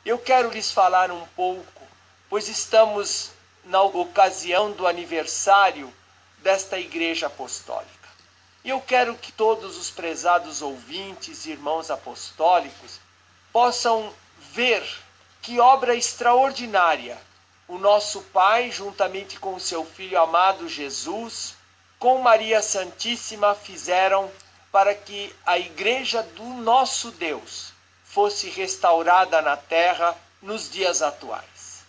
Eu quero lhes falar um pouco, pois estamos na ocasião do aniversário desta Igreja Apostólica. E eu quero que todos os prezados ouvintes, irmãos apostólicos, possam ver que obra extraordinária o nosso Pai, juntamente com o seu Filho amado Jesus, com Maria Santíssima, fizeram para que a Igreja do nosso Deus fosse restaurada na terra nos dias atuais.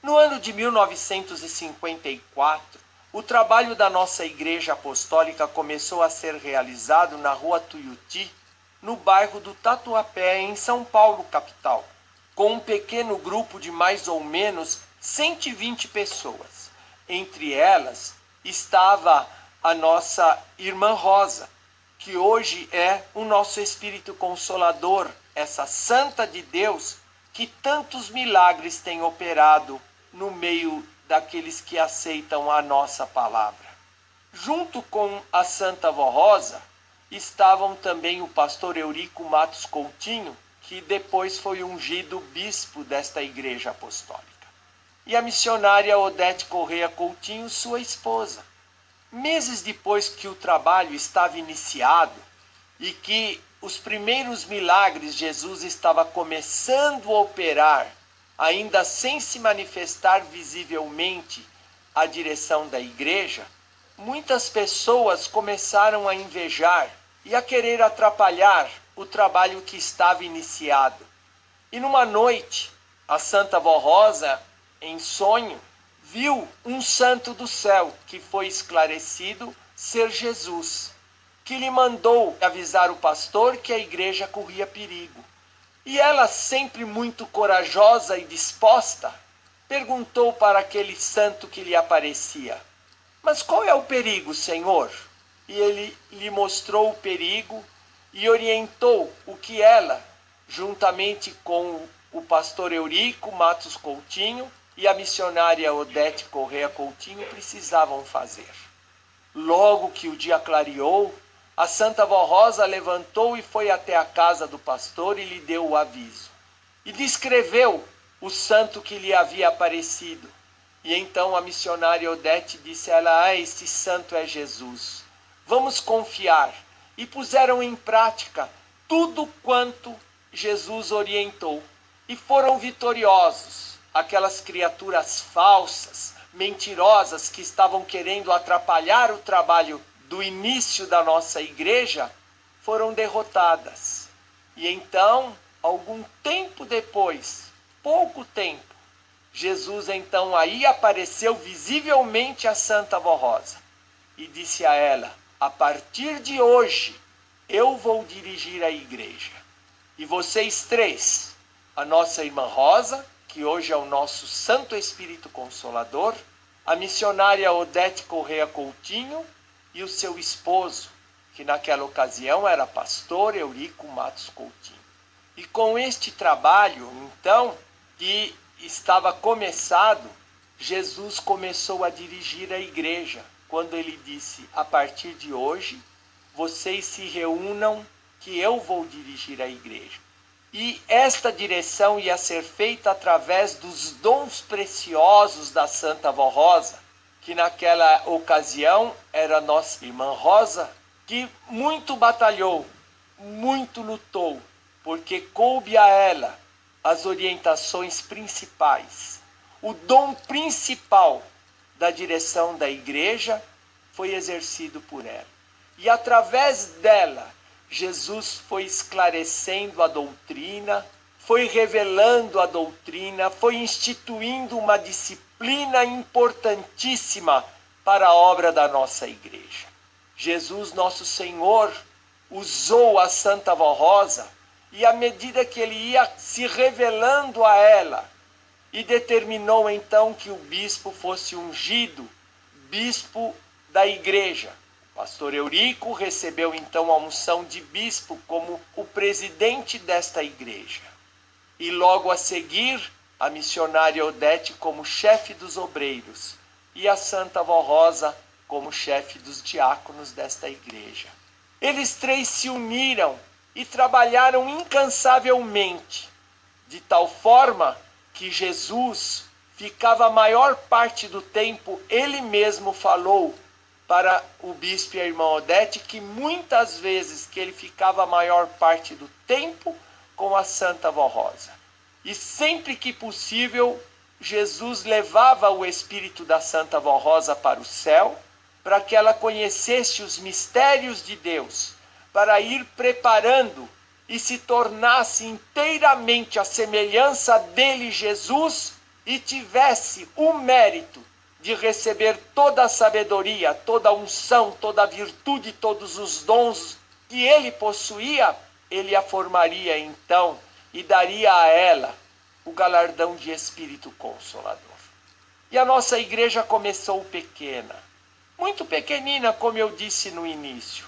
No ano de 1954, o trabalho da nossa Igreja Apostólica começou a ser realizado na Rua Tuiuti, no bairro do Tatuapé, em São Paulo, capital, com um pequeno grupo de mais ou menos 120 pessoas. Entre elas estava a nossa irmã Rosa, que hoje é o nosso Espírito Consolador, essa santa de Deus que tantos milagres tem operado no meio daqueles que aceitam a nossa palavra. Junto com a Santa Vó Rosa estavam também o pastor Eurico Matos Coutinho, que depois foi ungido bispo desta Igreja Apostólica, e a missionária Odete Correia Coutinho, sua esposa. Meses depois que o trabalho estava iniciado e que os primeiros milagres Jesus estava começando a operar, ainda sem se manifestar visivelmente a direção da igreja, muitas pessoas começaram a invejar e a querer atrapalhar o trabalho que estava iniciado. E numa noite, a Santa Vó Rosa, em sonho, viu um santo do céu, que foi esclarecido ser Jesus, que lhe mandou avisar o pastor que a igreja corria perigo. E ela, sempre muito corajosa e disposta, perguntou para aquele santo que lhe aparecia: mas qual é o perigo, Senhor? E ele lhe mostrou o perigo e orientou o que ela, juntamente com o pastor Eurico Matos Coutinho e a missionária Odete Correia Coutinho, precisavam fazer. Logo que o dia clareou, a Santa Vó Rosa levantou e foi até a casa do pastor e lhe deu o aviso. E descreveu o santo que lhe havia aparecido. E então a missionária Odete disse a ela: este santo é Jesus. Vamos confiar. E puseram em prática tudo quanto Jesus orientou. E foram vitoriosos. Aquelas criaturas falsas, mentirosas, que estavam querendo atrapalhar o trabalho do início da nossa igreja, foram derrotadas. E então, algum tempo depois, pouco tempo, Jesus então aí apareceu visivelmente a Santa Vó Rosa e disse a ela: a partir de hoje eu vou dirigir a igreja. E vocês três, a nossa irmã Rosa, que hoje é o nosso Santo Espírito Consolador, a missionária Odete Correia Coutinho e o seu esposo, que naquela ocasião era pastor Eurico Matos Coutinho. E com este trabalho, então, que estava começado, Jesus começou a dirigir a igreja, quando ele disse: a partir de hoje, vocês se reúnam que eu vou dirigir a igreja. E esta direção ia ser feita através dos dons preciosos da Santa Vó Rosa, que naquela ocasião era nossa irmã Rosa, que muito batalhou, muito lutou, porque coube a ela as orientações principais. O dom principal da direção da igreja foi exercido por ela. E através dela, Jesus foi esclarecendo a doutrina, foi revelando a doutrina, foi instituindo uma disciplina importantíssima para a obra da nossa igreja. Jesus, nosso Senhor, usou a Santa Vó Rosa, e à medida que ele ia se revelando a ela, e determinou então que o bispo fosse ungido, bispo da igreja. O pastor Eurico recebeu então a unção de bispo como o presidente desta igreja. E logo a seguir, a missionária Odete como chefe dos obreiros e a Santa Vó Rosa como chefe dos diáconos desta igreja. Eles três se uniram e trabalharam incansavelmente, de tal forma que Jesus ficava a maior parte do tempo, ele mesmo falou para o bispo e a irmã Odete que muitas vezes que ele ficava a maior parte do tempo com a Santa Vó Rosa. E sempre que possível, Jesus levava o espírito da Santa Vó Rosa para o céu, para que ela conhecesse os mistérios de Deus, para ir preparando e se tornasse inteiramente a semelhança dele, Jesus, e tivesse o mérito de receber toda a sabedoria, toda a unção, toda a virtude, todos os dons que ele possuía, ele a formaria então e daria a ela o galardão de Espírito Consolador. E a nossa igreja começou pequena, muito pequenina, como eu disse no início,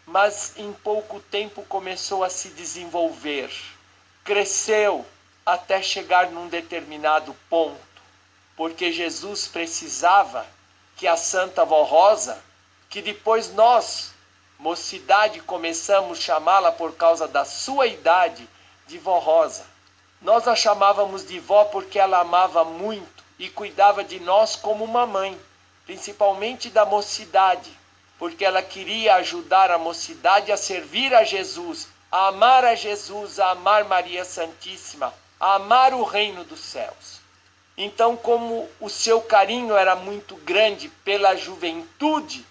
mas em pouco tempo começou a se desenvolver, cresceu até chegar num determinado ponto, porque Jesus precisava que a Santa Vó Rosa, que depois nós, mocidade, começamos a chamá-la por causa da sua idade, de Vó Rosa. Nós a chamávamos de vó porque ela amava muito e cuidava de nós como uma mãe, principalmente da mocidade, porque ela queria ajudar a mocidade a servir a Jesus, a amar Maria Santíssima, a amar o reino dos céus. Então, como o seu carinho era muito grande pela juventude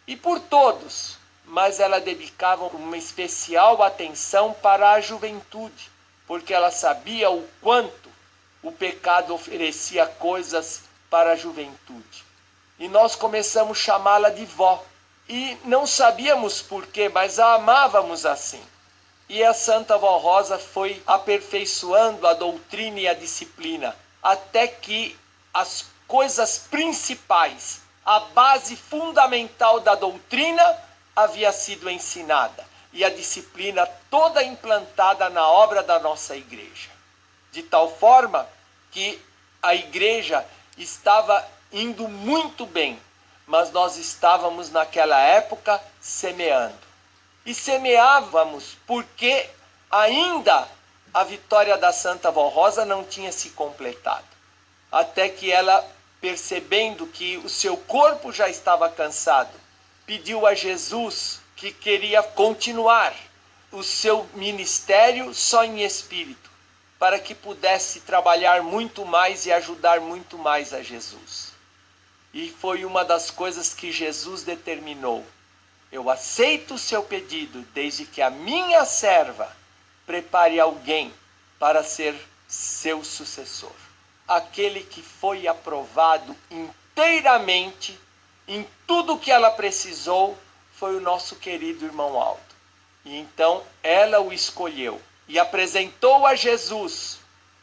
e por todos, mas ela dedicava uma especial atenção para a juventude, porque ela sabia o quanto o pecado oferecia coisas para a juventude. E nós começamos a chamá-la de vó. E não sabíamos porquê, mas a amávamos assim. E a Santa Vó Rosa foi aperfeiçoando a doutrina e a disciplina, até que as coisas principais, a base fundamental da doutrina havia sido ensinada e a disciplina toda implantada na obra da nossa igreja. De tal forma que a igreja estava indo muito bem, mas nós estávamos naquela época semeando. E semeávamos porque ainda a vitória da Santa Vó Rosa não tinha se completado. Até que ela, percebendo que o seu corpo já estava cansado, pediu a Jesus que queria continuar o seu ministério só em espírito, para que pudesse trabalhar muito mais e ajudar muito mais a Jesus. E foi uma das coisas que Jesus determinou. Eu aceito o seu pedido, desde que a minha serva prepare alguém para ser seu sucessor. Aquele que foi aprovado inteiramente em tudo que ela precisou foi o nosso querido irmão Aldo. E então ela o escolheu e apresentou a Jesus,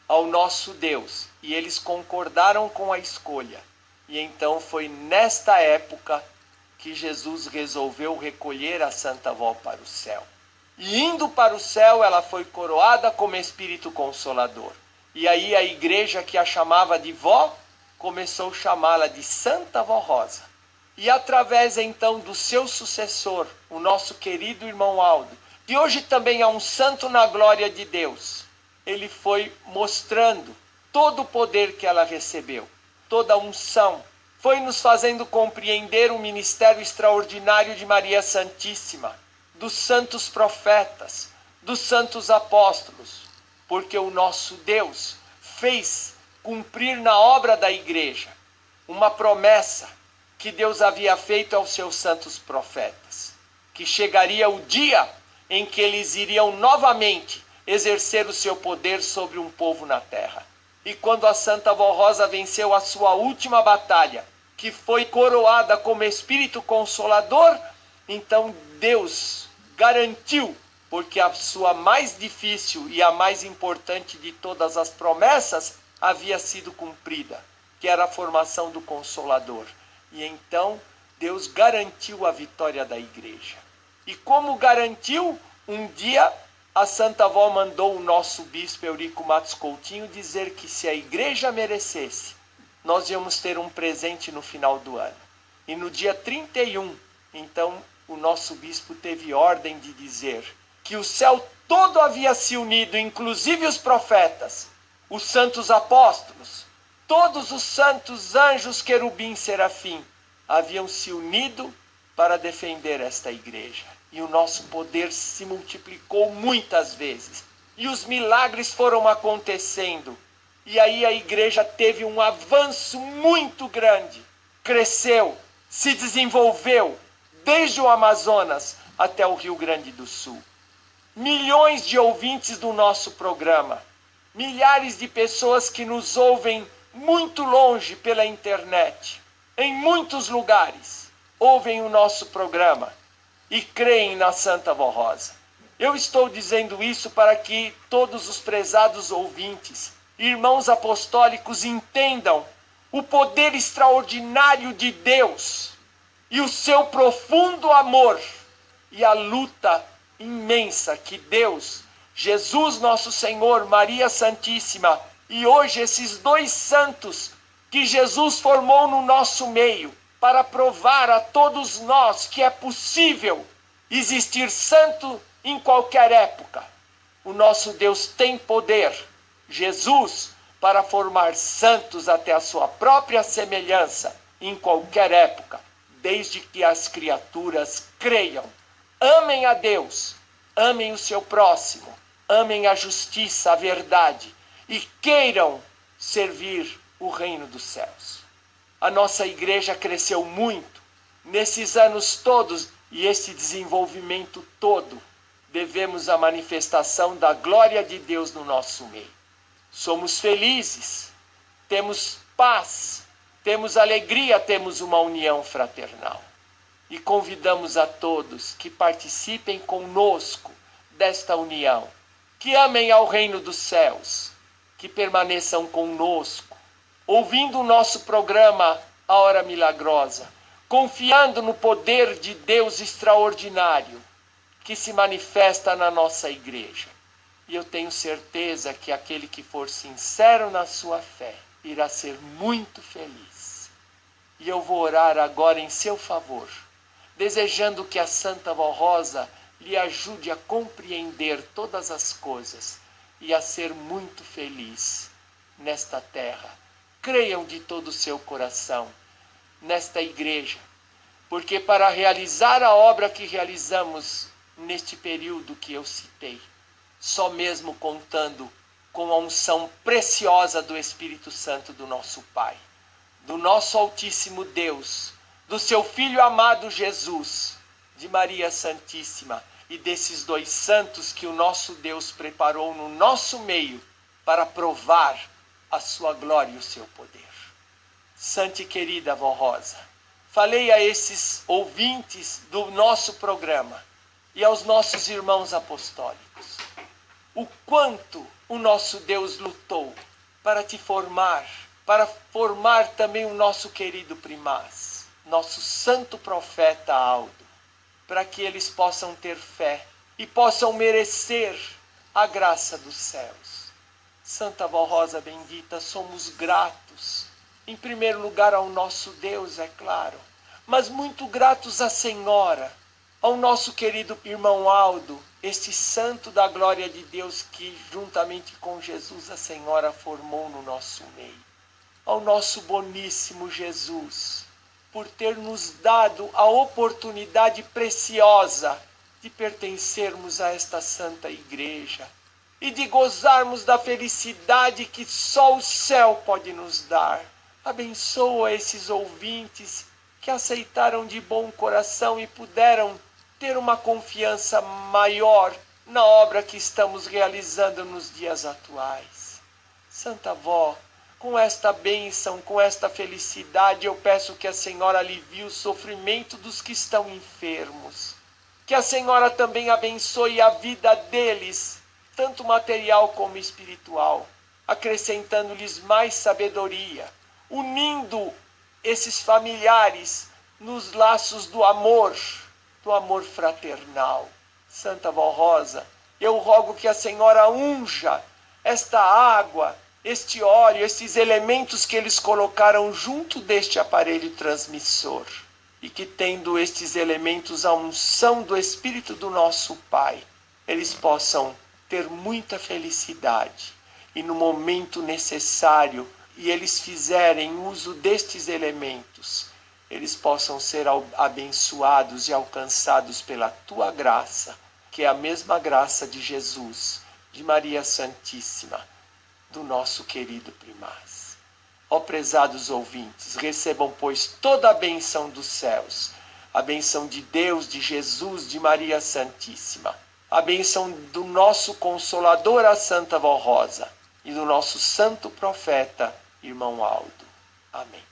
ao nosso Deus, e eles concordaram com a escolha. E então foi nesta época que Jesus resolveu recolher a Santa Vó para o céu. E indo para o céu, ela foi coroada como Espírito Consolador. E aí a igreja que a chamava de vó, começou a chamá-la de Santa Vó Rosa. E através então do seu sucessor, o nosso querido irmão Aldo, que hoje também é um santo na glória de Deus, ele foi mostrando todo o poder que ela recebeu, toda a unção, foi nos fazendo compreender o ministério extraordinário de Maria Santíssima, dos santos profetas, dos santos apóstolos, porque o nosso Deus fez cumprir na obra da igreja uma promessa que Deus havia feito aos seus santos profetas, que chegaria o dia em que eles iriam novamente exercer o seu poder sobre um povo na terra. E quando a Santa Vó Rosa venceu a sua última batalha, que foi coroada como Espírito Consolador, então Deus garantiu, porque a sua mais difícil e a mais importante de todas as promessas havia sido cumprida, que era a formação do Consolador. E então Deus garantiu a vitória da igreja. E como garantiu, um dia a Santa Vó mandou o nosso bispo Eurico Matos Coutinho dizer que se a igreja merecesse, nós íamos ter um presente no final do ano. E no dia 31, então, o nosso bispo teve ordem de dizer que o céu todo havia se unido, inclusive os profetas, os santos apóstolos, todos os santos anjos, querubim, serafim, haviam se unido para defender esta igreja. E o nosso poder se multiplicou muitas vezes. E os milagres foram acontecendo. E aí a igreja teve um avanço muito grande. Cresceu, se desenvolveu, desde o Amazonas até o Rio Grande do Sul. Milhões de ouvintes do nosso programa. Milhares de pessoas que nos ouvem muito longe pela internet. Em muitos lugares, ouvem o nosso programa e creem na Santa Vó Rosa. Eu estou dizendo isso para que todos os prezados ouvintes, irmãos apostólicos, entendam o poder extraordinário de Deus e o seu profundo amor e a luta imensa que Deus, Jesus nosso Senhor, Maria Santíssima e hoje esses dois santos que Jesus formou no nosso meio para provar a todos nós que é possível existir santo em qualquer época. O nosso Deus tem poder, Jesus, para formar santos até a sua própria semelhança em qualquer época, desde que as criaturas creiam. Amem a Deus, amem o seu próximo, amem a justiça, a verdade e queiram servir o reino dos céus. A nossa igreja cresceu muito nesses anos todos e esse desenvolvimento todo devemos à manifestação da glória de Deus no nosso meio. Somos felizes, temos paz, temos alegria, temos uma união fraternal. E convidamos a todos que participem conosco desta união, que amem ao reino dos céus, que permaneçam conosco, ouvindo o nosso programa A Hora Milagrosa, confiando no poder de Deus extraordinário que se manifesta na nossa igreja. E eu tenho certeza que aquele que for sincero na sua fé irá ser muito feliz. E eu vou orar agora em seu favor, desejando que a Santa Vó Rosa lhe ajude a compreender todas as coisas e a ser muito feliz nesta terra. Creiam de todo o seu coração nesta igreja, porque para realizar a obra que realizamos neste período que eu citei, só mesmo contando com a unção preciosa do Espírito Santo do nosso Pai, do nosso Altíssimo Deus, do seu Filho amado Jesus, de Maria Santíssima e desses dois santos que o nosso Deus preparou no nosso meio para provar a sua glória e o seu poder. Santa e querida Vó Rosa, falei a esses ouvintes do nosso programa e aos nossos irmãos apostólicos o quanto o nosso Deus lutou para te formar, para formar também o nosso querido primaz, nosso santo profeta Aldo, para que eles possam ter fé e possam merecer a graça dos céus. Santa Vó Rosa bendita, somos gratos, em primeiro lugar ao nosso Deus, é claro, mas muito gratos à Senhora, ao nosso querido irmão Aldo, este santo da glória de Deus que, juntamente com Jesus, a Senhora formou no nosso meio. Ao nosso boníssimo Jesus, por ter nos dado a oportunidade preciosa de pertencermos a esta santa igreja e de gozarmos da felicidade que só o céu pode nos dar. Abençoa esses ouvintes que aceitaram de bom coração e puderam ter uma confiança maior na obra que estamos realizando nos dias atuais. Santa Vó, com esta bênção, com esta felicidade, eu peço que a Senhora alivie o sofrimento dos que estão enfermos. Que a Senhora também abençoe a vida deles, tanto material como espiritual, acrescentando-lhes mais sabedoria, unindo esses familiares nos laços do amor fraternal. Santa Vó Rosa, eu rogo que a Senhora unja esta água, este óleo, estes elementos que eles colocaram junto deste aparelho transmissor, e que, tendo estes elementos a unção do Espírito do nosso Pai, eles possam ter muita felicidade, e no momento necessário, e eles fizerem uso destes elementos, eles possam ser abençoados e alcançados pela tua graça, que é a mesma graça de Jesus, de Maria Santíssima, do nosso querido Primaz. Ó prezados ouvintes, recebam, pois, toda a bênção dos céus, a bênção de Deus, de Jesus, de Maria Santíssima, a bênção do nosso Consolador, a Santa Vó Rosa, e do nosso santo profeta, irmão Aldo. Amém.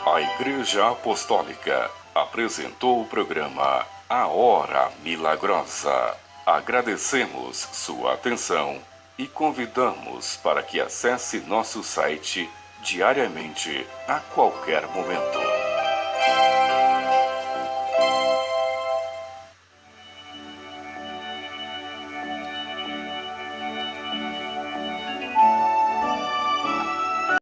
A Igreja Apostólica apresentou o programa A Hora Milagrosa. Agradecemos sua atenção e convidamos para que acesse nosso site diariamente, a qualquer momento.